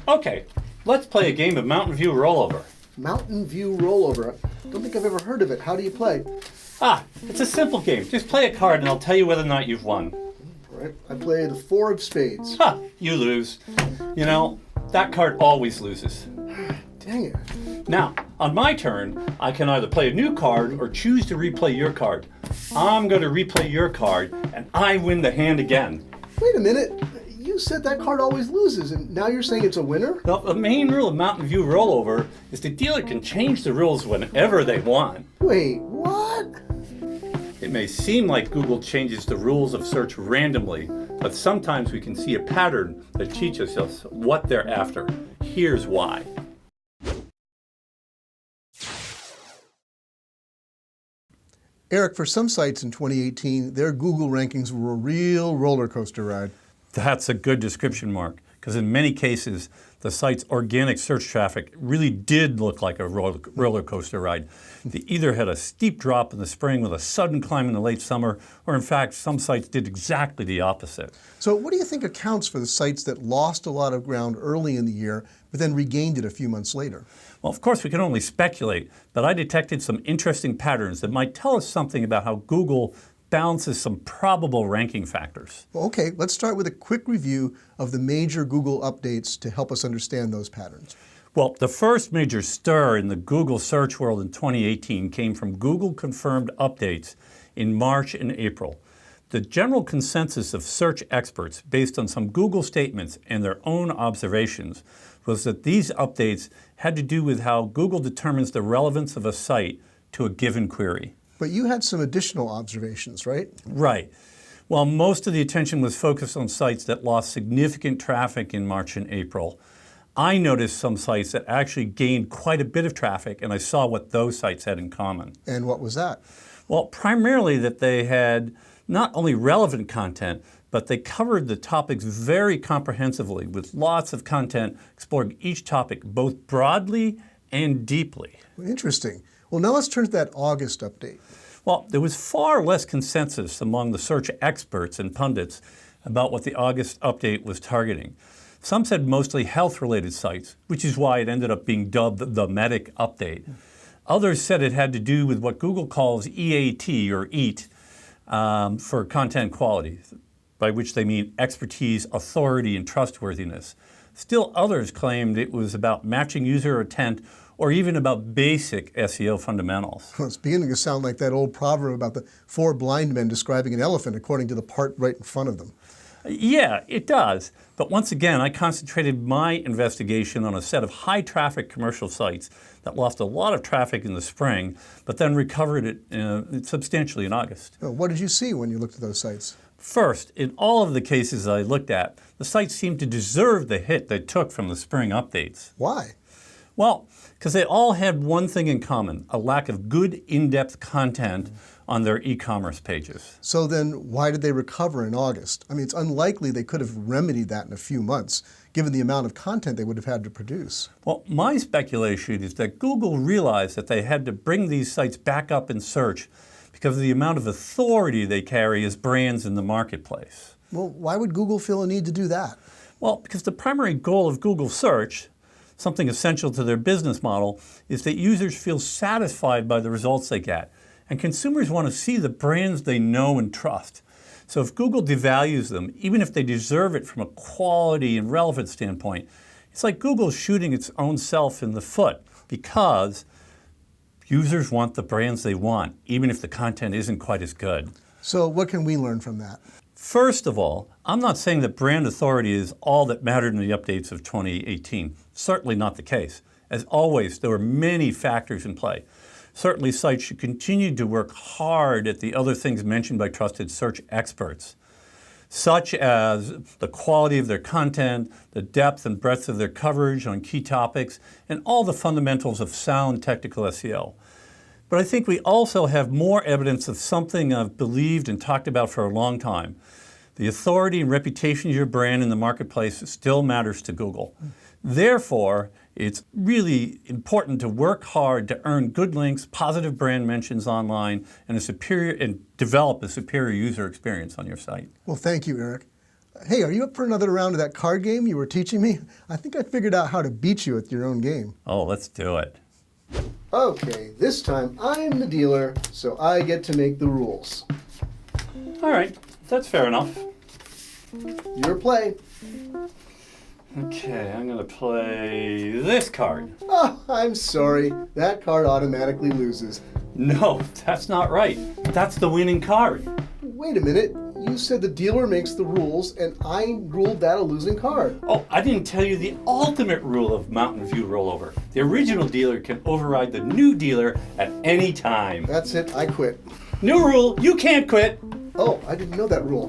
Okay, let's play a game of Mountain View Rollover. Mountain View Rollover. I don't think I've ever heard of it. How do you play? It's a simple game. Just play a card and I'll tell you whether or not you've won. All right, I play the 4 of spades. You lose. You know, that card always loses. Dang it. Now, on my turn, I can either play a new card or choose to replay your card. I'm going to replay your card and I win the hand again. Wait a minute. You said that card always loses, and now you're saying it's a winner? Well, the main rule of Mountain View Rollover is the dealer can change the rules whenever they want. Wait, what? It may seem like Google changes the rules of search randomly, but sometimes we can see a pattern that teaches us what they're after. Here's why. Eric, for some sites in 2018, their Google rankings were a real roller coaster ride. That's a good description, Mark, because in many cases, the site's organic search traffic really did look like a roller coaster ride. They either had a steep drop in the spring with a sudden climb in the late summer, or in fact, some sites did exactly the opposite. So what do you think accounts for the sites that lost a lot of ground early in the year, but then regained it a few months later? Well, of course, we can only speculate, but I detected some interesting patterns that might tell us something about how Google balances some probable ranking factors. Well, okay, let's start with a quick review of the major Google updates to help us understand those patterns. Well, the first major stir in the Google search world in 2018 came from Google-confirmed updates in March and April. The general consensus of search experts, based on some Google statements and their own observations, was that these updates had to do with how Google determines the relevance of a site to a given query. But you had some additional observations, right? Right. While most of the attention was focused on sites that lost significant traffic in March and April, I noticed some sites that actually gained quite a bit of traffic, and I saw what those sites had in common. And what was that? Well, primarily that they had not only relevant content, but they covered the topics very comprehensively with lots of content exploring each topic both broadly and deeply. Interesting. Well, now let's turn to that August update. Well, there was far less consensus among the search experts and pundits about what the August update was targeting. Some said mostly health-related sites, which is why it ended up being dubbed the Medic Update. Others said it had to do with what Google calls EAT, or EAT, for content quality, by which they mean expertise, authority, and trustworthiness. Still others claimed it was about matching user intent or even about basic SEO fundamentals. Well, it's beginning to sound like that old proverb about the 4 blind men describing an elephant according to the part right in front of them. Yeah, it does. But once again, I concentrated my investigation on a set of high-traffic commercial sites that lost a lot of traffic in the spring, but then recovered it substantially in August. Well, what did you see when you looked at those sites? First, in all of the cases I looked at, the sites seemed to deserve the hit they took from the spring updates. Why? Well, because they all had one thing in common, a lack of good in-depth content on their e-commerce pages. So then why did they recover in August? I mean, it's unlikely they could have remedied that in a few months, given the amount of content they would have had to produce. Well, my speculation is that Google realized that they had to bring these sites back up in search because of the amount of authority they carry as brands in the marketplace. Well, why would Google feel a need to do that? Well, because the primary goal of Google search, something essential to their business model, is that users feel satisfied by the results they get. And consumers want to see the brands they know and trust. So if Google devalues them, even if they deserve it from a quality and relevance standpoint, it's like Google shooting its own self in the foot, because users want the brands they want, even if the content isn't quite as good. So what can we learn from that? First of all, I'm not saying that brand authority is all that mattered in the updates of 2018. Certainly not the case. As always, there were many factors in play. Certainly, sites should continue to work hard at the other things mentioned by trusted search experts, such as the quality of their content, the depth and breadth of their coverage on key topics, and all the fundamentals of sound technical SEO. But I think we also have more evidence of something I've believed and talked about for a long time. The authority and reputation of your brand in the marketplace still matters to Google. Therefore, it's really important to work hard to earn good links, positive brand mentions online, and develop a superior user experience on your site. Well, thank you, Eric. Hey, are you up for another round of that card game you were teaching me? I think I figured out how to beat you at your own game. Oh, let's do it. Okay, this time I'm the dealer, so I get to make the rules. All right, that's fair enough. Your play. Okay, I'm going to play this card. Oh, I'm sorry. That card automatically loses. No, that's not right. That's the winning card. Wait a minute. You said the dealer makes the rules, and I ruled that a losing card. Oh, I didn't tell you the ultimate rule of Mountain View rollover. The original dealer can override the new dealer at any time. That's it. I quit. New rule, you can't quit. Oh, I didn't know that rule.